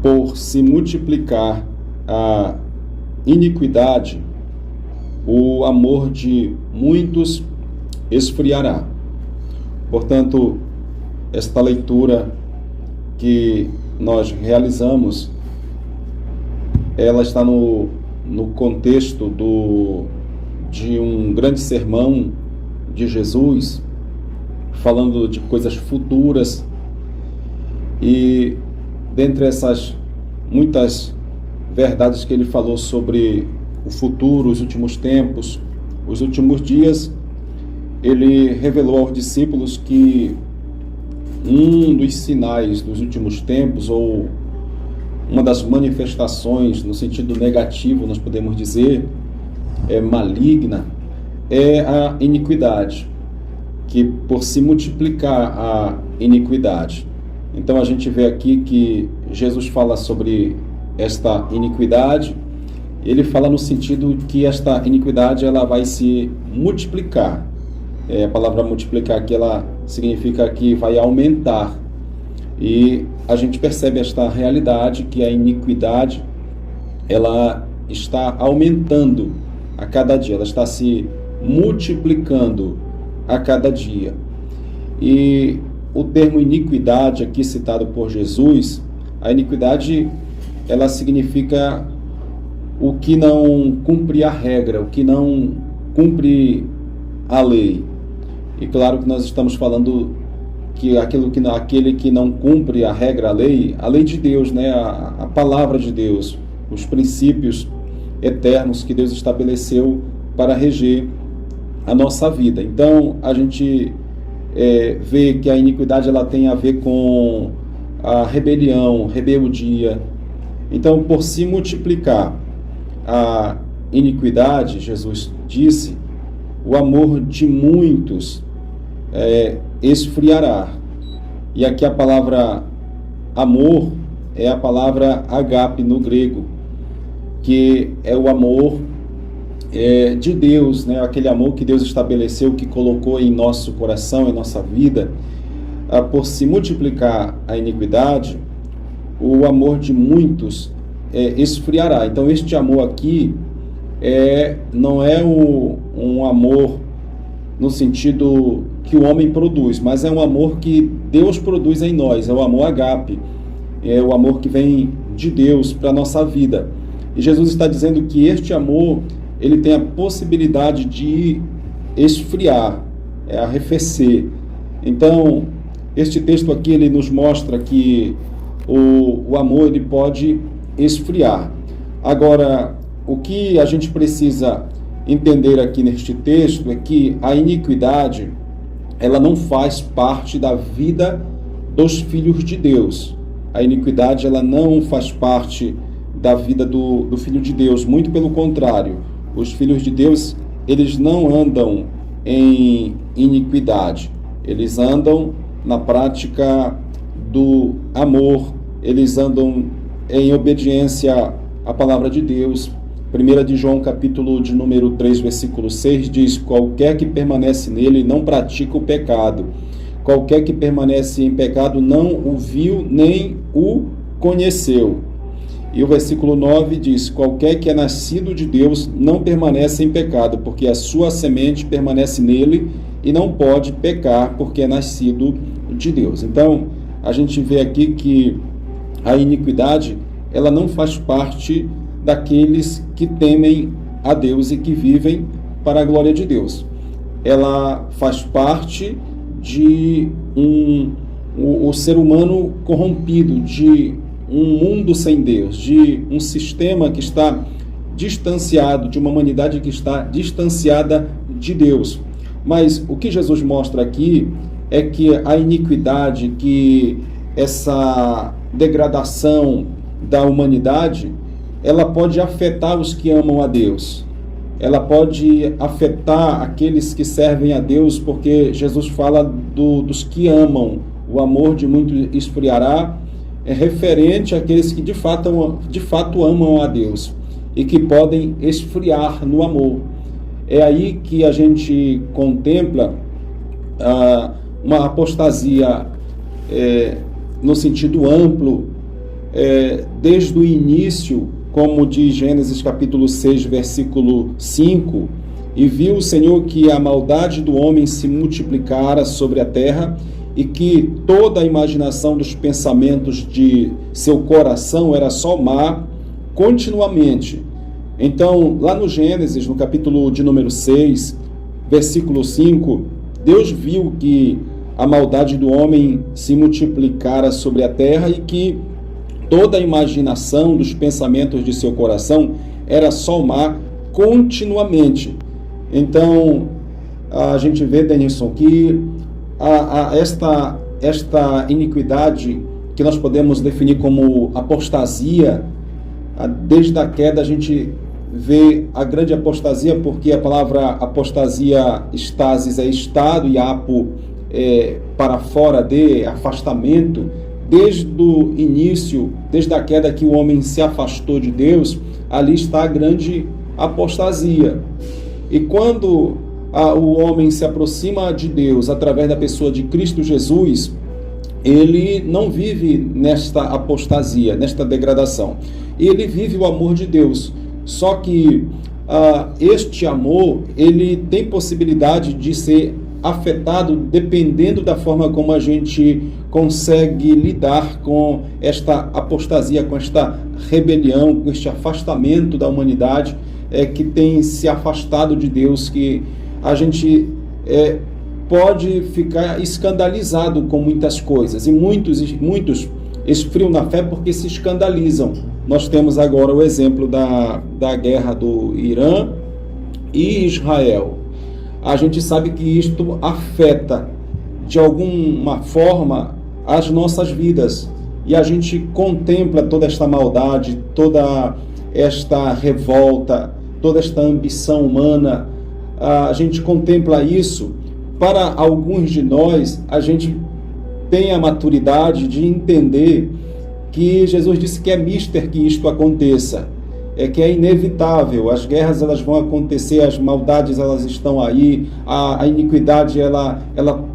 por se multiplicar a iniquidade, o amor de muitos esfriará. Portanto, esta leitura que nós realizamos, ela está no contexto de um grande sermão de Jesus, falando de coisas futuras, e dentre essas muitas verdades que ele falou sobre o futuro, os últimos tempos, os últimos dias, ele revelou aos discípulos que um dos sinais dos últimos tempos, ou uma das manifestações no sentido negativo, nós podemos dizer, maligna, é a iniquidade, que por se multiplicar a iniquidade. Então a gente vê aqui que Jesus fala sobre esta iniquidade, ele fala no sentido que esta iniquidade ela vai se multiplicar. A palavra multiplicar aqui ela significa que vai aumentar. E a gente percebe esta realidade que a iniquidade ela está aumentando a cada dia, ela está se multiplicando a cada dia. E o termo iniquidade aqui citado por Jesus, a iniquidade ela significa o que não cumpre a regra, o que não cumpre a lei. E claro que nós estamos falando que aquele que não cumpre a regra, a lei de Deus, né? A palavra de Deus, os princípios eternos que Deus estabeleceu para reger a nossa vida. Então a gente vê que a iniquidade ela tem a ver com a rebelião, rebeldia. Então, por se multiplicar a iniquidade, Jesus disse, o amor de muitos esfriará. E aqui a palavra amor é a palavra agape no grego, que é o amor de Deus, né? Aquele amor que Deus estabeleceu, que colocou em nosso coração, em nossa vida. Por se multiplicar a iniquidade, o amor de muitos esfriará. Então este amor aqui não é um amor no sentido que o homem produz, mas é um amor que Deus produz em nós, é o amor agape, é o amor que vem de Deus para a nossa vida. E Jesus está dizendo que este amor, ele tem a possibilidade de esfriar, arrefecer. Então, este texto aqui, ele nos mostra que o amor, ele pode esfriar. Agora, o que a gente precisa entender aqui neste texto é que a iniquidade, ela não faz parte da vida dos filhos de Deus. A iniquidade, ela não faz parte da vida do filho de Deus, muito pelo contrário. Os filhos de Deus, eles não andam em iniquidade, eles andam na prática do amor, eles andam em obediência à palavra de Deus. 1 de João, capítulo de número 3, versículo 6, diz: qualquer que permanece nele não pratica o pecado. Qualquer que permanece em pecado não o viu nem o conheceu. E o versículo 9 diz: qualquer que é nascido de Deus não permanece em pecado, porque a sua semente permanece nele e não pode pecar, porque é nascido de Deus. Então, a gente vê aqui que a iniquidade, ela não faz parte daqueles que temem a Deus e que vivem para a glória de Deus. Ela faz parte de o ser humano corrompido, de um mundo sem Deus, de um sistema que está distanciado, de uma humanidade que está distanciada de Deus. Mas o que Jesus mostra aqui é que a iniquidade, que essa degradação da humanidade, ela pode afetar os que amam a Deus. Ela pode afetar aqueles que servem a Deus, porque Jesus fala dos que amam. O amor de muitos esfriará, é referente àqueles que de fato amam a Deus e que podem esfriar no amor. É aí que a gente contempla uma apostasia no sentido amplo, desde o início, como diz Gênesis capítulo 6, versículo 5, e viu o Senhor que a maldade do homem se multiplicara sobre a terra e que toda a imaginação dos pensamentos de seu coração era só má continuamente. Então, lá no Gênesis, no capítulo de número 6, versículo 5, Deus viu que a maldade do homem se multiplicara sobre a terra e que toda a imaginação dos pensamentos de seu coração era só má continuamente. Então, a gente vê, Denilson, que esta iniquidade que nós podemos definir como apostasia, desde a queda a gente vê a grande apostasia, porque a palavra apostasia, estasis, é estado, e apo para fora de, afastamento. Desde o início, desde a queda que o homem se afastou de Deus, ali está a grande apostasia. E quando o homem se aproxima de Deus através da pessoa de Cristo Jesus, ele não vive nesta apostasia, nesta degradação. Ele vive o amor de Deus. Só que este amor, ele tem possibilidade de ser afetado dependendo da forma como a gente consegue lidar com esta apostasia, com esta rebelião, com este afastamento da humanidade que tem se afastado de Deus, que a gente pode ficar escandalizado com muitas coisas, e muitos esfriam na fé porque se escandalizam. Nós temos agora o exemplo da guerra do Irã e Israel. A gente sabe que isto afeta de alguma forma as nossas vidas, e a gente contempla toda esta maldade, toda esta revolta, toda esta ambição humana. A gente contempla isso. Para alguns de nós, a gente tem a maturidade de entender que Jesus disse que é mister que isto aconteça, que é inevitável. As guerras, elas vão acontecer, as maldades, elas estão aí, a iniquidade ela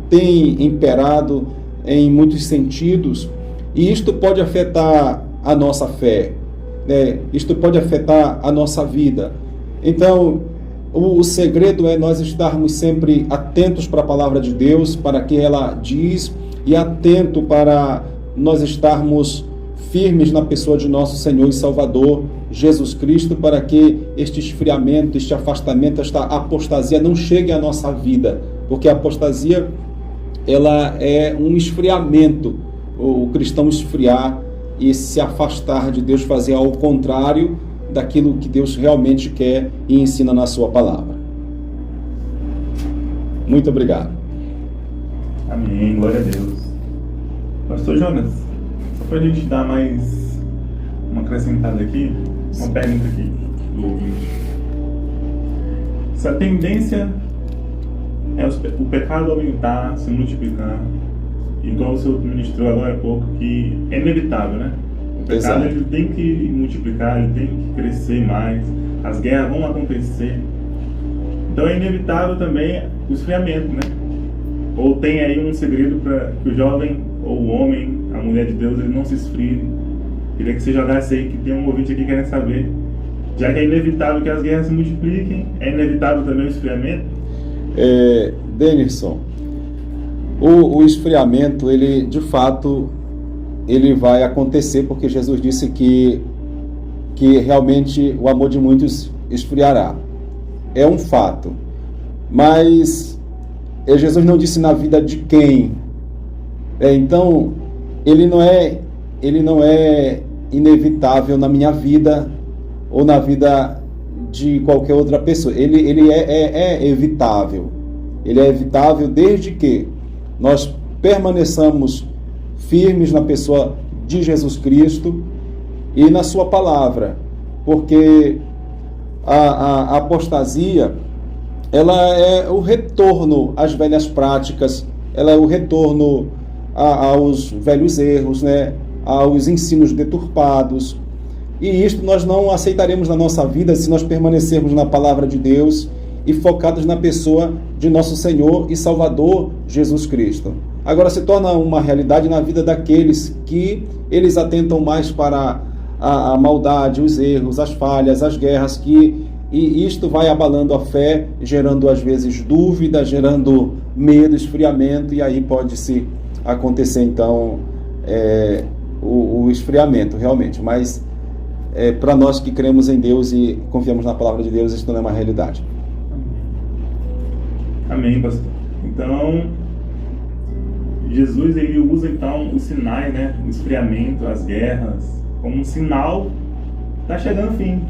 tem imperado em muitos sentidos, e isto pode afetar a nossa fé, né? Isto pode afetar a nossa vida. Então, o segredo é nós estarmos sempre atentos para a palavra de Deus, para o que ela diz, e atento para nós estarmos firmes na pessoa de nosso Senhor e Salvador Jesus Cristo, para que este esfriamento, este afastamento, esta apostasia não chegue à nossa vida, porque a apostasia, ela é um esfriamento, o cristão esfriar e se afastar de Deus, fazer ao contrário daquilo que Deus realmente quer e ensina na sua palavra. Muito obrigado. Amém, glória a Deus. Pastor Jonas, só para a gente dar mais uma acrescentada aqui, uma pergunta aqui do ouvinte. Se a tendência é o pecado aumentar, se multiplicar, igual o senhor ministrou agora há pouco, que é inevitável, né? O pecado, ele tem que multiplicar, ele tem que crescer mais, as guerras vão acontecer. Então é inevitável também o esfriamento, né? Ou tem aí um segredo para que o jovem ou o homem, a mulher de Deus, ele não se esfrie? Queria que você jogasse aí, que tem um ouvinte aqui querendo saber. Já que é inevitável que as guerras se multipliquem, é inevitável também o esfriamento? Denilson, o esfriamento, ele de fato, ele vai acontecer, porque Jesus disse que realmente o amor de muitos esfriará. É um fato. Mas Jesus não disse na vida de quem. Então, ele não é inevitável na minha vida ou na vida de qualquer outra pessoa. Ele é evitável. Ele é evitável desde que nós permaneçamos firmes na pessoa de Jesus Cristo e na sua palavra, porque a apostasia, ela é o retorno às velhas práticas, ela é o retorno aos velhos erros, né? Aos ensinos deturpados, e isto nós não aceitaremos na nossa vida se nós permanecermos na palavra de Deus e focados na pessoa de nosso Senhor e Salvador Jesus Cristo. agora se torna uma realidade na vida daqueles que eles atentam mais para a maldade, os erros, as falhas, as guerras, e isto vai abalando a fé, gerando às vezes dúvida, gerando medo, esfriamento, e aí pode-se acontecer então o esfriamento realmente. Mas para nós que cremos em Deus e confiamos na palavra de Deus, isso não é uma realidade. Amém, pastor. Então, Jesus ele usa então os sinais, né, o esfriamento, as guerras, como um sinal está chegando o fim.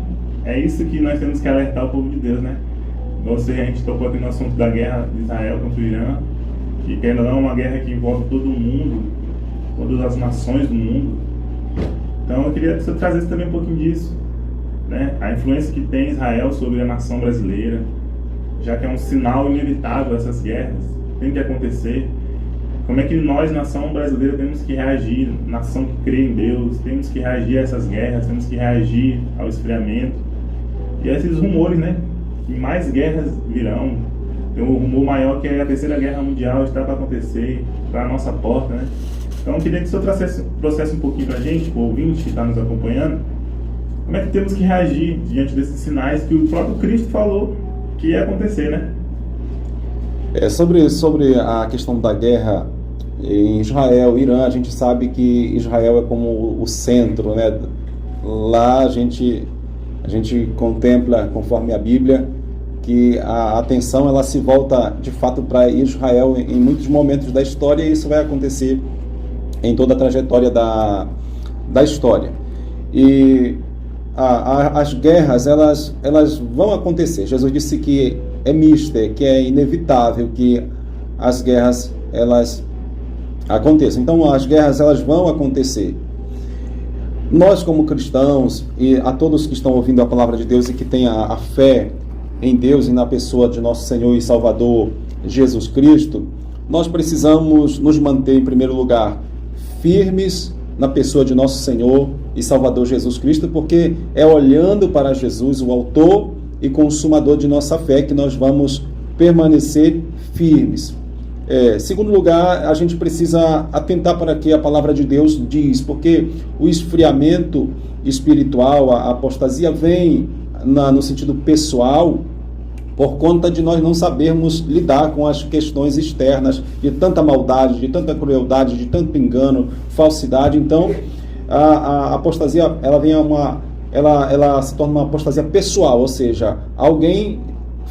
É isso que nós temos que alertar o povo de Deus, né? A gente tocou aqui no assunto da guerra de Israel contra o Irã, que ainda não é uma guerra que envolve todo mundo, todas as nações do mundo. Então eu queria que você trazesse também um pouquinho disso, né? A influência que tem Israel sobre a nação brasileira, já que é um sinal inevitável essas guerras, tem que acontecer. Como é que nós, nação brasileira, temos que reagir, nação que crê em Deus, temos que reagir a essas guerras, temos que reagir ao esfriamento. E a esses rumores, né? Que mais guerras virão. Tem um rumor maior que é a Terceira Guerra Mundial está para acontecer, está à nossa porta, né? Então eu queria que o senhor trouxesse um pouquinho para a gente, o ouvinte que está nos acompanhando, como é que temos que reagir diante desses sinais que o próprio Cristo falou que ia acontecer, né? Sobre a questão da guerra em Israel, Irã, a gente sabe que Israel é como o centro, né? Lá a gente contempla, conforme a Bíblia, que a atenção ela se volta de fato para Israel em muitos momentos da história, e isso vai acontecer em toda a trajetória da história. E as guerras elas vão acontecer. Jesus disse que é mista, que é inevitável que as guerras elas aconteçam. Então as guerras elas vão acontecer. Nós como cristãos, e a todos que estão ouvindo a palavra de Deus e que têm a fé em Deus e na pessoa de nosso Senhor e Salvador Jesus Cristo, nós precisamos nos manter em primeiro lugar firmes na pessoa de nosso Senhor e Salvador Jesus Cristo, porque é olhando para Jesus, o autor e consumador de nossa fé, que nós vamos permanecer firmes. Segundo lugar, a gente precisa atentar para o que a palavra de Deus diz, porque o esfriamento espiritual, a apostasia vem no sentido pessoal, por conta de nós não sabermos lidar com as questões externas, de tanta maldade, de tanta crueldade, de tanto engano, falsidade. Então, a apostasia ela se torna uma apostasia pessoal, ou seja, alguém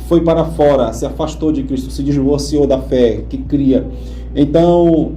foi para fora, se afastou de Cristo, se divorciou da fé que cria. Então,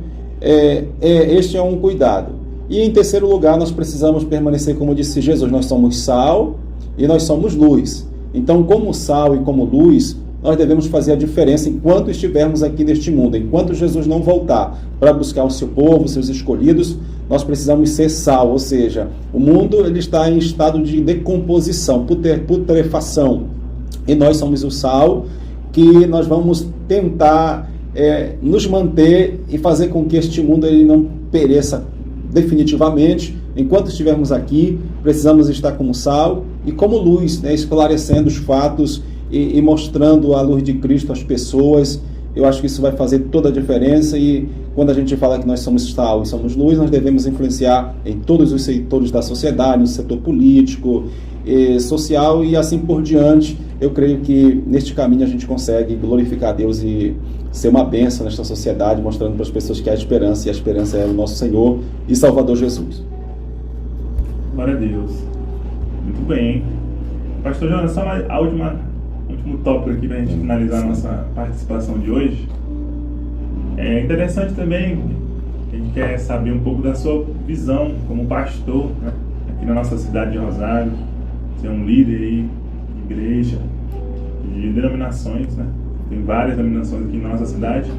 este é um cuidado. E em terceiro lugar, nós precisamos permanecer, como disse Jesus, nós somos sal e nós somos luz. Então, como sal e como luz, nós devemos fazer a diferença enquanto estivermos aqui neste mundo. Enquanto Jesus não voltar para buscar o seu povo, seus escolhidos, nós precisamos ser sal, ou seja, o mundo ele está em estado de decomposição, putrefação. E nós somos o sal que nós vamos tentar nos manter e fazer com que este mundo ele não pereça definitivamente. Enquanto estivermos aqui, precisamos estar como sal e como luz, né, esclarecendo os fatos e mostrando a luz de Cristo às pessoas. Eu acho que isso vai fazer toda a diferença, e quando a gente fala que nós somos sal e somos luz, nós devemos influenciar em todos os setores da sociedade, no setor político, social e assim por diante. Eu creio que neste caminho a gente consegue glorificar a Deus e ser uma bênção nesta sociedade, mostrando para as pessoas que há esperança, e a esperança é o nosso Senhor e Salvador Jesus. Glória a Deus. Muito bem. Pastor Jonas, só o último tópico aqui para a gente finalizar a nossa participação de hoje. É interessante também, a gente quer saber um pouco da sua visão como pastor, né, aqui na nossa cidade de Rosário. Você é um líder aí de igreja, de denominações, né? Tem várias denominações aqui na nossa cidade.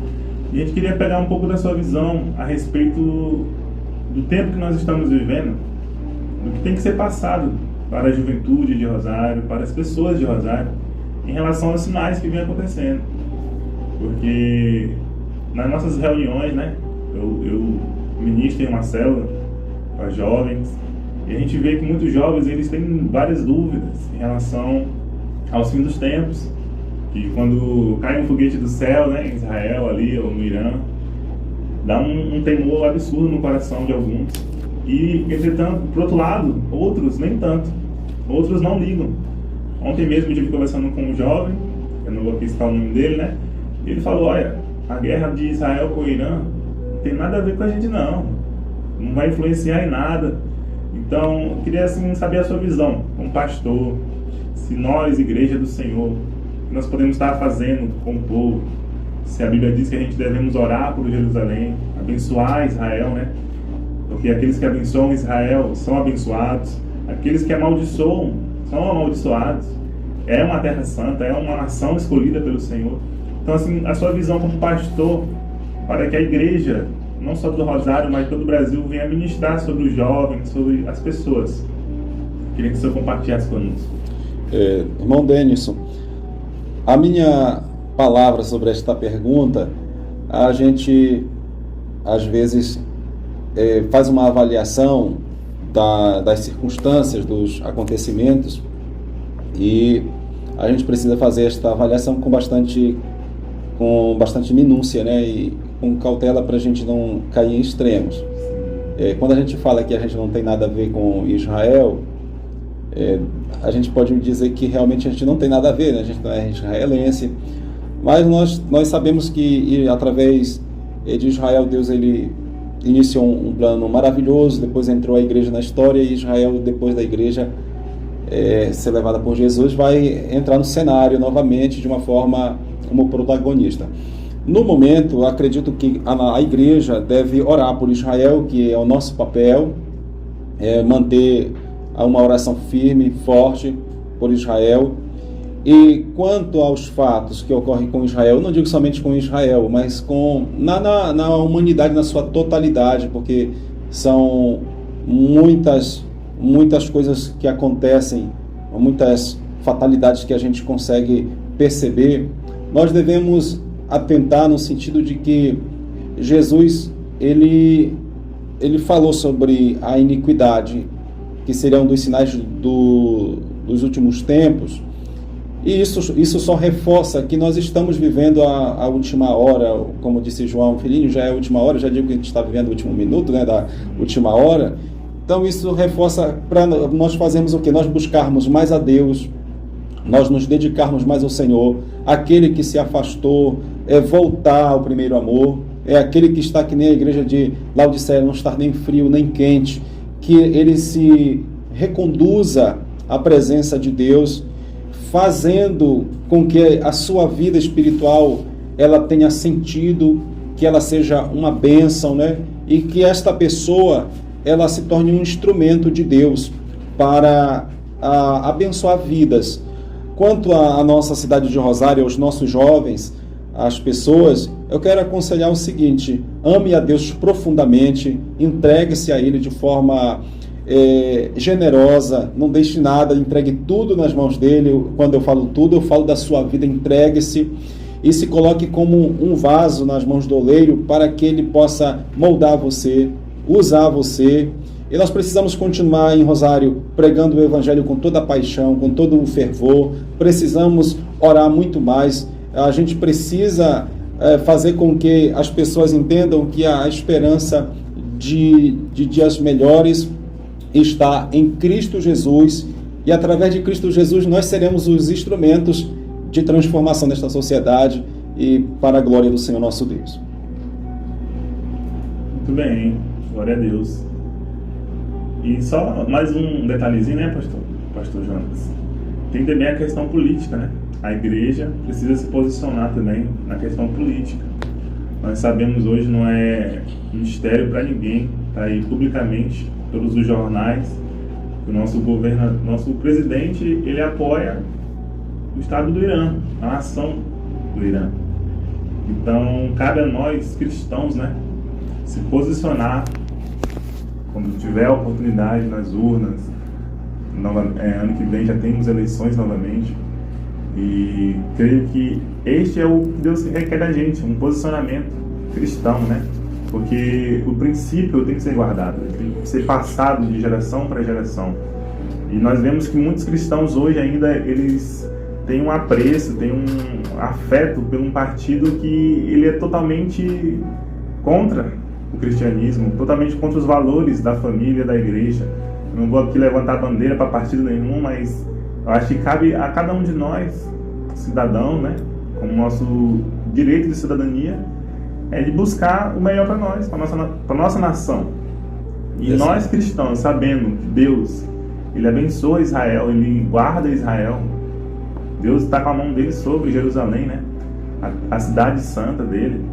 E a gente queria pegar um pouco da sua visão a respeito do tempo que nós estamos vivendo, do que tem que ser passado para a juventude de Rosário, para as pessoas de Rosário, em relação aos sinais que vem acontecendo. Porque nas nossas reuniões, né, eu ministro em uma célula para jovens, e a gente vê que muitos jovens eles têm várias dúvidas em relação aos fins dos tempos, que quando cai um foguete do céu, né, em Israel ali ou no Irã, dá um temor absurdo no coração de alguns. E, entretanto, por outro lado, outros nem tanto. Outros não ligam. Ontem mesmo eu estive conversando com um jovem, eu não vou aqui citar o nome dele, né? E ele falou, olha, a guerra de Israel com o Irã não tem nada a ver com a gente não vai influenciar em nada. Então, eu queria assim, saber a sua visão como pastor, se nós, igreja do Senhor, o que nós podemos estar fazendo com o povo, se a Bíblia diz que a gente devemos orar por Jerusalém, abençoar Israel, né? Porque aqueles que abençoam Israel são abençoados, aqueles que amaldiçoam são amaldiçoados. É uma terra santa, é uma nação escolhida pelo Senhor. Então, assim, a sua visão como pastor, para que a igreja, não só do Rosário, mas todo o Brasil, venha ministrar sobre os jovens, sobre as pessoas. Queria que o senhor compartilhasse conosco. Irmão Denison, a minha palavra sobre esta pergunta, a gente, às vezes, faz uma avaliação das circunstâncias, dos acontecimentos, e a gente precisa fazer esta avaliação com bastante minúcia, né? E com cautela para a gente não cair em extremos. Quando a gente fala que a gente não tem nada a ver com Israel, a gente pode dizer que realmente a gente não tem nada a ver, né? A gente não é israelense, mas nós sabemos que através de Israel, Deus ele iniciou um plano maravilhoso, depois entrou a igreja na história, e Israel, depois da igreja ser levada por Jesus, vai entrar no cenário novamente de uma forma como protagonista. No momento, acredito que a igreja deve orar por Israel, que é o nosso papel, manter uma oração firme, forte por Israel. E quanto aos fatos que ocorrem com Israel, não digo somente com Israel, mas na humanidade na sua totalidade, porque são muitas coisas que acontecem, muitas fatalidades que a gente consegue perceber. Nós devemos atentar no sentido de que Jesus ele falou sobre a iniquidade, que seria um dos sinais dos últimos tempos, e isso só reforça que nós estamos vivendo a última hora, como disse João Filhinho, já é a última hora, já digo que a gente está vivendo o último minuto, né, da última hora. Então isso reforça para nós fazermos o quê? Nós buscarmos mais a Deus, nós nos dedicarmos mais ao Senhor. Aquele que se afastou, voltar ao primeiro amor, aquele que está que nem a igreja de Laodiceia, não estar nem frio nem quente, que ele se reconduza à presença de Deus, fazendo com que a sua vida espiritual ela tenha sentido, que ela seja uma bênção, né? E que esta pessoa ela se torne um instrumento de Deus para abençoar vidas. Quanto à nossa cidade de Rosário, aos nossos jovens, às pessoas, eu quero aconselhar o seguinte: ame a Deus profundamente, entregue-se a Ele de forma generosa, não deixe nada, entregue tudo nas mãos dele. Quando eu falo tudo, eu falo da sua vida. Entregue-se e se coloque como um vaso nas mãos do oleiro para que ele possa moldar você, usar você. E nós precisamos continuar em Rosário pregando o Evangelho com toda a paixão, com todo o fervor. Precisamos orar muito mais. A gente precisa fazer com que as pessoas entendam que a esperança de dias melhores está em Cristo Jesus, e através de Cristo Jesus nós seremos os instrumentos de transformação desta sociedade e para a glória do Senhor nosso Deus. Muito bem, glória a Deus. E só mais um detalhezinho, né, pastor Jonas? Tem também a questão política, né? A igreja precisa se posicionar também na questão política. Nós sabemos hoje, não é mistério para ninguém, está aí publicamente, todos os jornais, que o nosso presidente, ele apoia o Estado do Irã, a nação do Irã. Então, cabe a nós, cristãos, né, se posicionar quando tiver a oportunidade nas urnas. Ano que vem já temos eleições novamente, e creio que este é o que Deus requer da gente, um posicionamento cristão, né? Porque o princípio tem que ser guardado, tem que ser passado de geração para geração. E nós vemos que muitos cristãos hoje ainda, eles têm um apreço, têm um afeto por um partido que ele é totalmente contra o cristianismo, totalmente contra os valores da família, da igreja. Eu não vou aqui levantar bandeira para partido nenhum, mas eu acho que cabe a cada um de nós, cidadão, né, como nosso direito de cidadania, é de buscar o melhor para nós, para nossa nação. E nós cristãos, sabendo que Deus, Ele abençoa Israel, Ele guarda Israel, Deus está com a mão dele sobre Jerusalém, né, a cidade santa dele.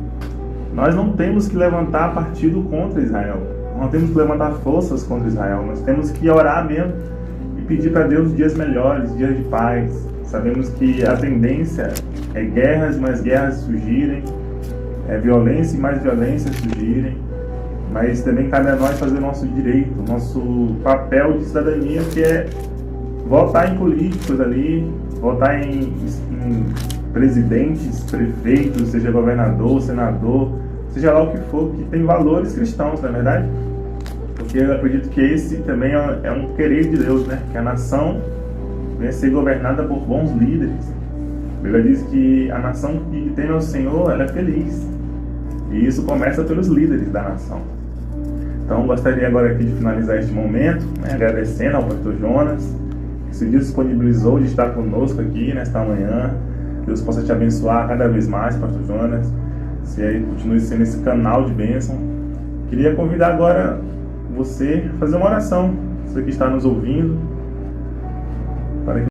Nós não temos que levantar partido contra Israel, não temos que levantar forças contra Israel, nós temos que orar mesmo e pedir para Deus dias melhores, dias de paz. Sabemos que a tendência é guerras e mais guerras surgirem, violência e mais violência surgirem, mas também cabe a nós fazer o nosso direito, o nosso papel de cidadania, que é votar em políticos ali, votar em presidentes, prefeitos, seja governador, senador, seja lá o que for, que tem valores cristãos, não é verdade? Porque eu acredito que esse também é um querer de Deus, né? Que a nação venha ser governada por bons líderes. A Bíblia diz que a nação que teme ao Senhor, ela é feliz. E isso começa pelos líderes da nação. Então, gostaria agora aqui de finalizar este momento, né, agradecendo ao pastor Jonas, que se disponibilizou de estar conosco aqui nesta manhã. Deus possa te abençoar cada vez mais, pastor Jonas. Se aí continue sendo esse canal de bênção. Queria convidar agora você a fazer uma oração, você que está nos ouvindo, para que